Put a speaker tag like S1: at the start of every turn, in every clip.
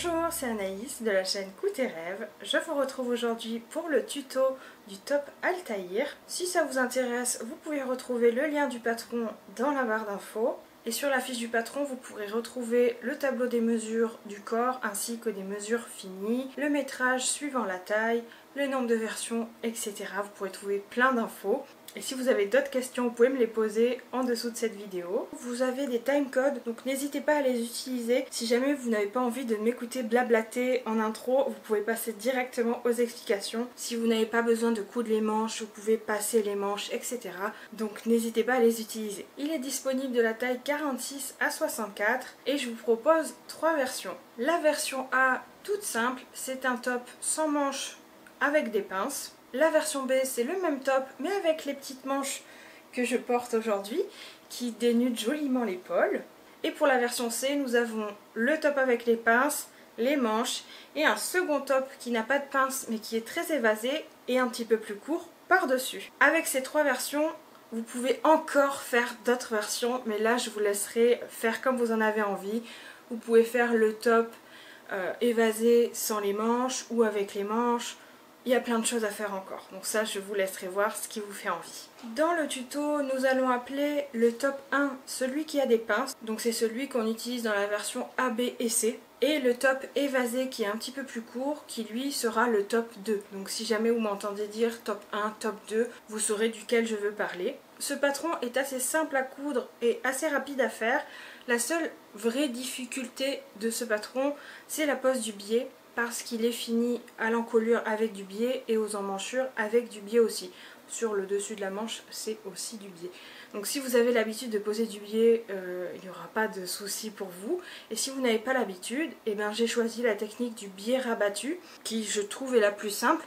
S1: Bonjour, c'est Anaïs de la chaîne Coup tes rêves. Je vous retrouve aujourd'hui pour le tuto du top Altaïr. Si ça vous intéresse, vous pouvez retrouver le lien du patron dans la barre d'infos. Et sur la fiche du patron, vous pourrez retrouver le tableau des mesures du corps ainsi que des mesures finies, le métrage suivant la taille, le nombre de versions, etc. Vous pourrez trouver plein d'infos. Et si vous avez d'autres questions, vous pouvez me les poser en dessous de cette vidéo. Vous avez des timecodes, donc n'hésitez pas à les utiliser. Si jamais vous n'avez pas envie de m'écouter blablater en intro, vous pouvez passer directement aux explications. Si vous n'avez pas besoin de coudre les manches, vous pouvez passer les manches, etc. Donc n'hésitez pas à les utiliser. Il est disponible de la taille 46 à 64 et je vous propose 3 versions. La version A, toute simple, c'est un top sans manches avec des pinces. La version B, c'est le même top, mais avec les petites manches que je porte aujourd'hui, qui dénudent joliment l'épaule. Et pour la version C, nous avons le top avec les pinces, les manches, et un second top qui n'a pas de pinces, mais qui est très évasé, et un petit peu plus court par-dessus. Avec ces 3 versions, vous pouvez encore faire d'autres versions, mais là, je vous laisserai faire comme vous en avez envie. Vous pouvez faire le top évasé sans les manches, ou avec les manches. Il y a plein de choses à faire encore, donc ça je vous laisserai voir ce qui vous fait envie. Dans le tuto, nous allons appeler le top 1 celui qui a des pinces, donc c'est celui qu'on utilise dans la version A, B et C. Et le top évasé qui est un petit peu plus court, qui lui sera le top 2. Donc si jamais vous m'entendez dire top 1, top 2, vous saurez duquel je veux parler. Ce patron est assez simple à coudre et assez rapide à faire. La seule vraie difficulté de ce patron, c'est la pose du biais, parce qu'il est fini à l'encolure avec du biais et aux emmanchures avec du biais aussi. Sur le dessus de la manche, c'est aussi du biais. Donc si vous avez l'habitude de poser du biais, il n'y aura pas de souci pour vous. Et si vous n'avez pas l'habitude, eh ben, j'ai choisi la technique du biais rabattu, qui je trouve est la plus simple.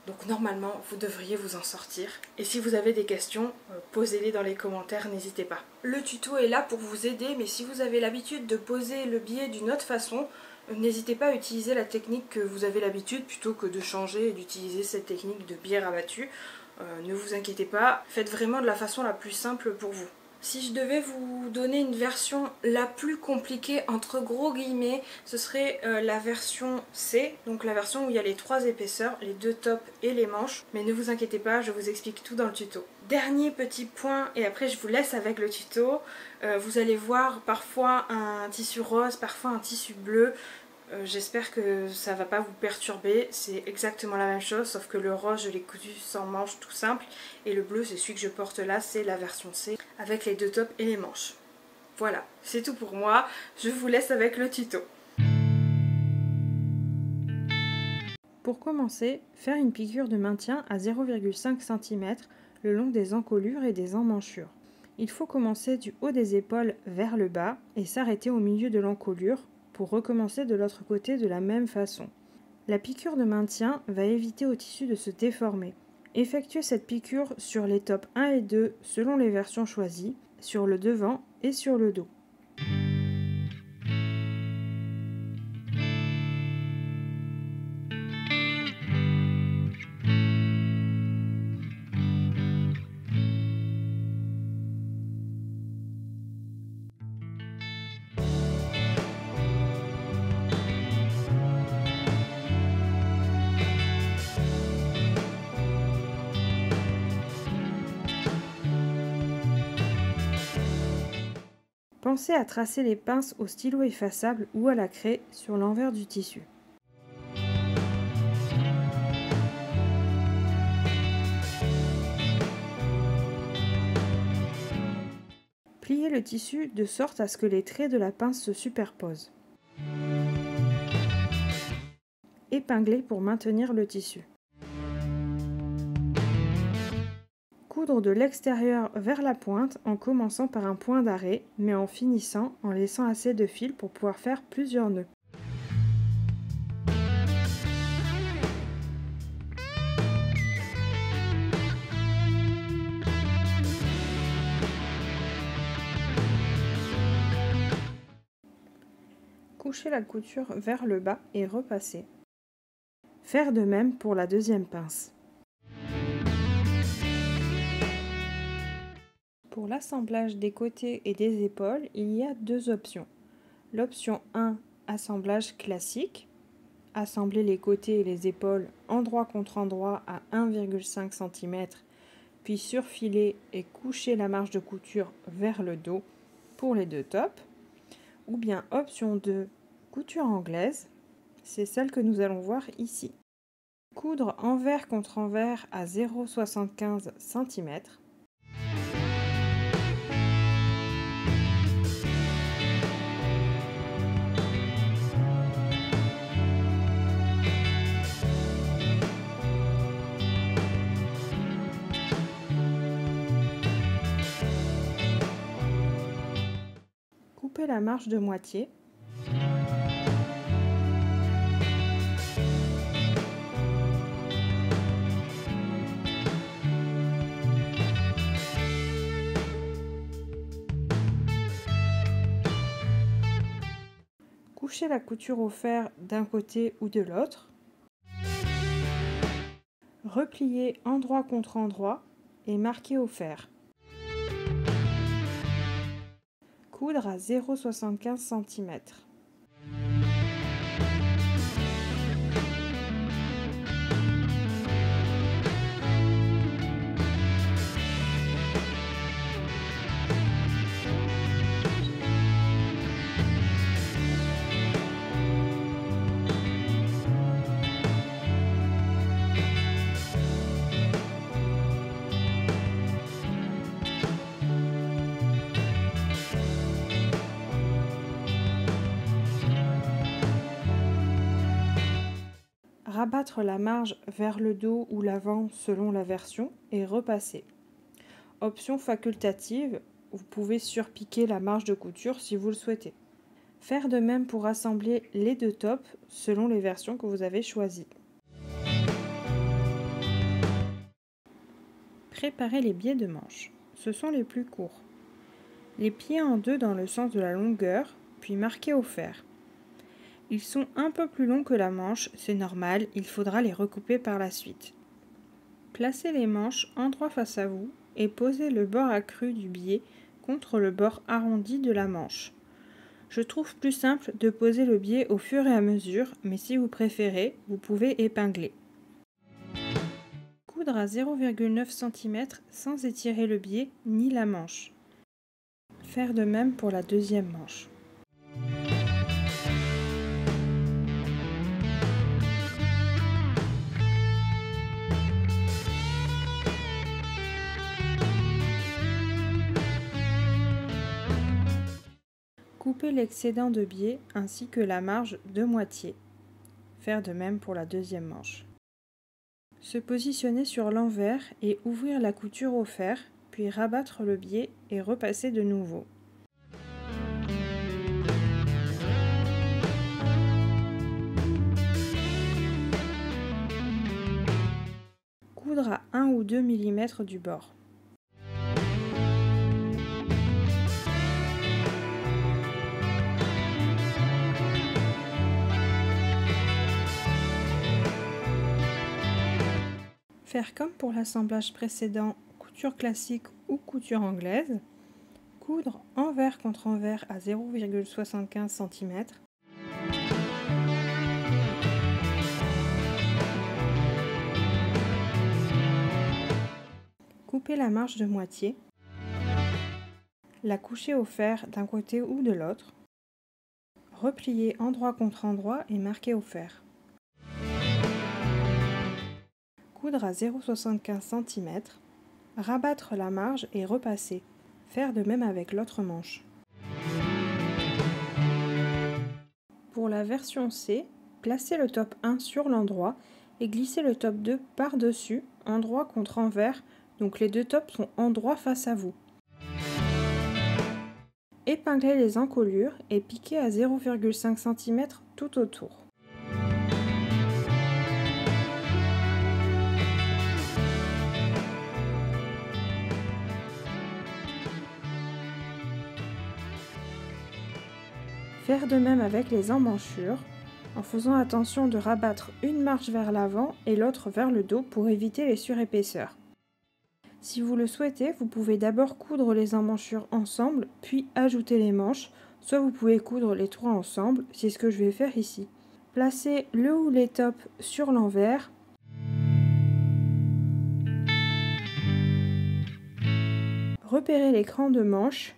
S1: Donc normalement, vous devriez vous en sortir. Et si vous avez des questions, posez-les dans les commentaires, n'hésitez pas. Le tuto est là pour vous aider, mais si vous avez l'habitude de poser le biais d'une autre façon, n'hésitez pas à utiliser la technique que vous avez l'habitude plutôt que de changer et d'utiliser cette technique de biais rabattu. Ne vous inquiétez pas, faites vraiment de la façon la plus simple pour vous. Si je devais vous donner une version la plus compliquée entre gros guillemets, ce serait la version C, donc la version où il y a les 3 épaisseurs, les 2 tops et les manches. Mais ne vous inquiétez pas, je vous explique tout dans le tuto. Dernier petit point, et après je vous laisse avec le tuto. Vous allez voir parfois un tissu rose, parfois un tissu bleu. J'espère que ça va pas vous perturber, c'est exactement la même chose, sauf que le rose je l'ai cousu sans manches tout simple, et le bleu c'est celui que je porte là, c'est la version C, avec les 2 tops et les manches. Voilà, c'est tout pour moi, je vous laisse avec le tuto. Pour commencer, faire une piqûre de maintien à 0,5 cm le long des encolures et des emmanchures. Il faut commencer du haut des épaules vers le bas et s'arrêter au milieu de l'encolure, pour recommencer de l'autre côté de la même façon. La piqûre de maintien va éviter au tissu de se déformer. Effectuez cette piqûre sur les tops 1 et 2 selon les versions choisies, sur le devant et sur le dos. Pensez à tracer les pinces au stylo effaçable ou à la craie sur l'envers du tissu. Pliez le tissu de sorte à ce que les traits de la pince se superposent. Épinglez pour maintenir le tissu. Coudre de l'extérieur vers la pointe en commençant par un point d'arrêt, mais en finissant en laissant assez de fil pour pouvoir faire plusieurs nœuds. Couchez la couture vers le bas et repassez. Faire de même pour la deuxième pince. Pour l'assemblage des côtés et des épaules, il y a deux options. L'option 1 assemblage classique. Assembler les côtés et les épaules endroit contre endroit à 1,5 cm, puis surfiler et coucher la marge de couture vers le dos pour les deux tops. Ou bien option 2, couture anglaise, c'est celle que nous allons voir ici. Coudre envers contre envers à 0,75 cm. Couper la marge de moitié. Coucher la couture au fer d'un côté ou de l'autre. Replier endroit contre endroit et marquer au fer. Coudre à 0,75 cm. Rabattre la marge vers le dos ou l'avant selon la version et repasser. Option facultative, vous pouvez surpiquer la marge de couture si vous le souhaitez. Faire de même pour assembler les deux tops selon les versions que vous avez choisies. Préparez les biais de manche. Ce sont les plus courts. Les plier en deux dans le sens de la longueur, puis marquer au fer. Ils sont un peu plus longs que la manche, c'est normal, il faudra les recouper par la suite. Placez les manches endroit face à vous et posez le bord accru du biais contre le bord arrondi de la manche. Je trouve plus simple de poser le biais au fur et à mesure, mais si vous préférez, vous pouvez épingler. Coudre à 0,9 cm sans étirer le biais ni la manche. Faire de même pour la deuxième manche. Couper l'excédent de biais ainsi que la marge de moitié. Faire de même pour la deuxième manche. Se positionner sur l'envers et ouvrir la couture au fer, puis rabattre le biais et repasser de nouveau. Coudre à 1 ou 2 mm du bord. Faire comme pour l'assemblage précédent, couture classique ou couture anglaise. Coudre envers contre envers à 0,75 cm. Couper la marge de moitié. La coucher au fer d'un côté ou de l'autre. Replier endroit contre endroit et marquer au fer. Coudre à 0,75 cm, rabattre la marge et repasser. Faire de même avec l'autre manche. Pour la version C, placez le top 1 sur l'endroit et glissez le top 2 par-dessus, endroit contre envers, donc les deux tops sont endroits face à vous. Épinglez les encolures et piquez à 0,5 cm tout autour. Faire de même avec les emmanchures, en faisant attention de rabattre une marge vers l'avant et l'autre vers le dos pour éviter les surépaisseurs. Si vous le souhaitez, vous pouvez d'abord coudre les emmanchures ensemble, puis ajouter les manches, soit vous pouvez coudre les trois ensemble, c'est ce que je vais faire ici. Placez le ou les tops sur l'envers. Repérez l'écran de manche.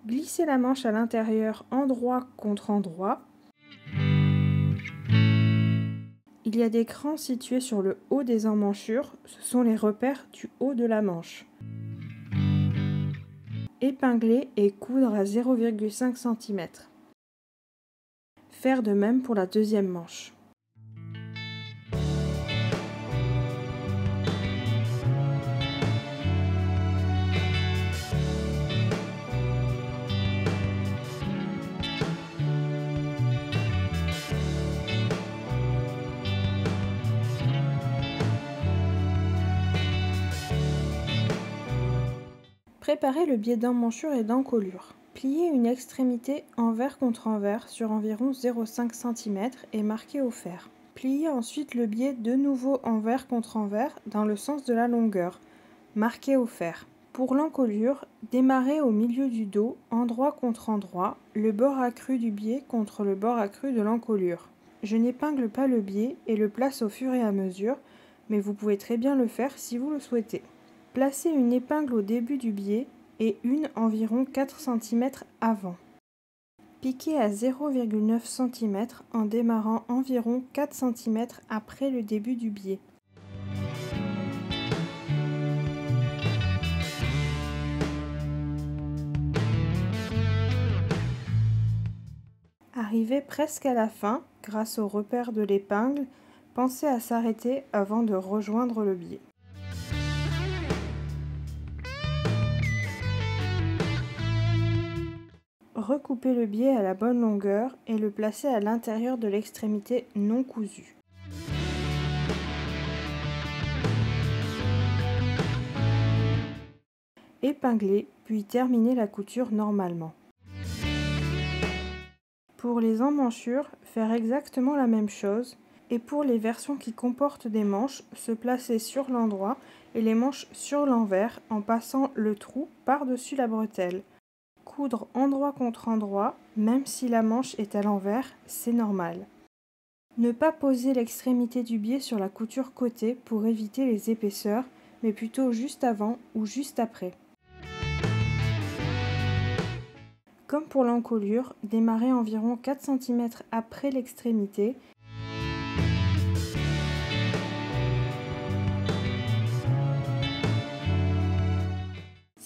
S1: Glissez la manche à l'intérieur endroit contre endroit. Il y a des crans situés sur le haut des emmanchures, ce sont les repères du haut de la manche. Épingler et coudre à 0,5 cm. Faire de même pour la deuxième manche. Préparez le biais d'emmanchure et d'encolure. Pliez une extrémité envers contre envers sur environ 0,5 cm et marquez au fer. Pliez ensuite le biais de nouveau envers contre envers dans le sens de la longueur, marquez au fer. Pour l'encolure, démarrez au milieu du dos, endroit contre endroit, le bord accru du biais contre le bord accru de l'encolure. Je n'épingle pas le biais et le place au fur et à mesure, mais vous pouvez très bien le faire si vous le souhaitez. Placez une épingle au début du biais et une environ 4 cm avant. Piquez à 0,9 cm en démarrant environ 4 cm après le début du biais. Arrivé presque à la fin, grâce au repère de l'épingle, pensez à s'arrêter avant de rejoindre le biais. Recoupez le biais à la bonne longueur et le placez à l'intérieur de l'extrémité non cousue. Épinglez, puis terminez la couture normalement. Pour les emmanchures, faire exactement la même chose, et pour les versions qui comportent des manches, se placer sur l'endroit et les manches sur l'envers en passant le trou par-dessus la bretelle. Coudre endroit contre endroit, même si la manche est à l'envers, c'est normal. Ne pas poser l'extrémité du biais sur la couture côté pour éviter les épaisseurs, mais plutôt juste avant ou juste après. Comme pour l'encolure, démarrez environ 4 cm après l'extrémité.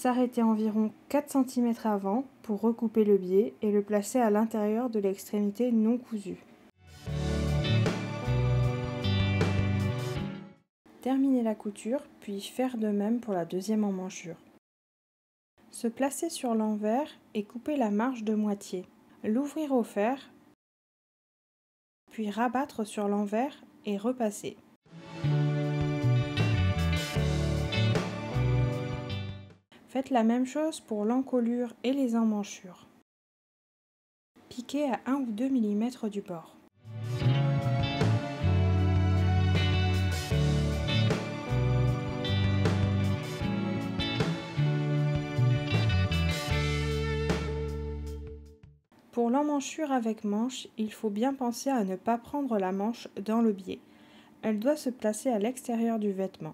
S1: S'arrêter environ 4 cm avant pour recouper le biais et le placer à l'intérieur de l'extrémité non cousue. Terminez la couture, puis faire de même pour la deuxième emmanchure. Se placer sur l'envers et couper la marge de moitié. L'ouvrir au fer, puis rabattre sur l'envers et repasser. Faites la même chose pour l'encolure et les emmanchures. Piquez à 1 ou 2 mm du bord. Pour l'emmanchure avec manche, il faut bien penser à ne pas prendre la manche dans le biais. Elle doit se placer à l'extérieur du vêtement.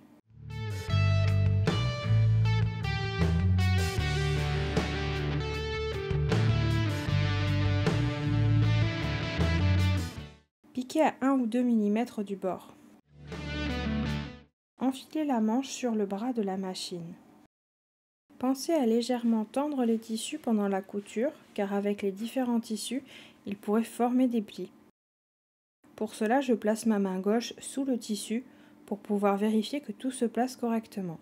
S1: Piquez à 1 ou 2 mm du bord. Enfilez la manche sur le bras de la machine. Pensez à légèrement tendre les tissus pendant la couture, car avec les différents tissus, ils pourraient former des plis. Pour cela, je place ma main gauche sous le tissu pour pouvoir vérifier que tout se place correctement.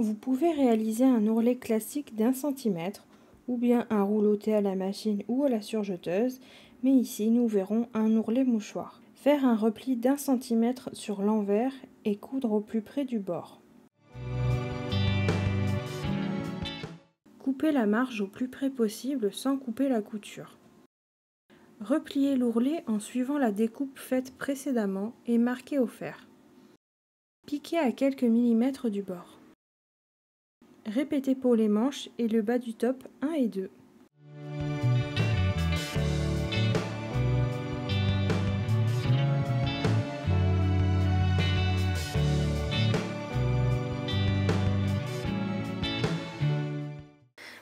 S1: Vous pouvez réaliser un ourlet classique d'1 cm ou bien un rouleauté à la machine ou à la surjeteuse, mais ici nous verrons un ourlet mouchoir. Faire un repli d'1 cm sur l'envers et coudre au plus près du bord. Coupez la marge au plus près possible sans couper la couture. Repliez l'ourlet en suivant la découpe faite précédemment et marquez au fer. Piquez à quelques millimètres du bord. Répétez pour les manches et le bas du top 1 et 2.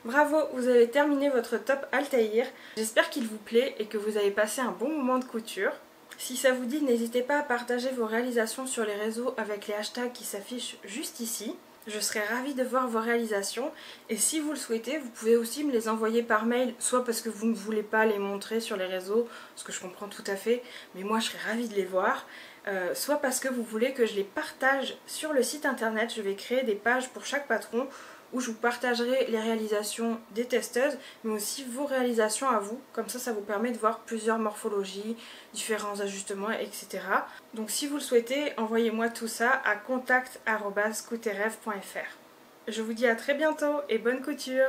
S1: Bravo, vous avez terminé votre top Altaïr. J'espère qu'il vous plaît et que vous avez passé un bon moment de couture. Si ça vous dit, n'hésitez pas à partager vos réalisations sur les réseaux avec les hashtags qui s'affichent juste ici. Je serai ravie de voir vos réalisations et si vous le souhaitez, vous pouvez aussi me les envoyer par mail, soit parce que vous ne voulez pas les montrer sur les réseaux, ce que je comprends tout à fait, mais moi je serais ravie de les voir, soit parce que vous voulez que je les partage sur le site internet. Je vais créer des pages pour chaque patron où je vous partagerai les réalisations des testeuses, mais aussi vos réalisations à vous. Comme ça vous permet de voir plusieurs morphologies, différents ajustements, etc. Donc si vous le souhaitez, envoyez-moi tout ça à contact@couterreve.fr. Je vous dis à très bientôt et bonne couture!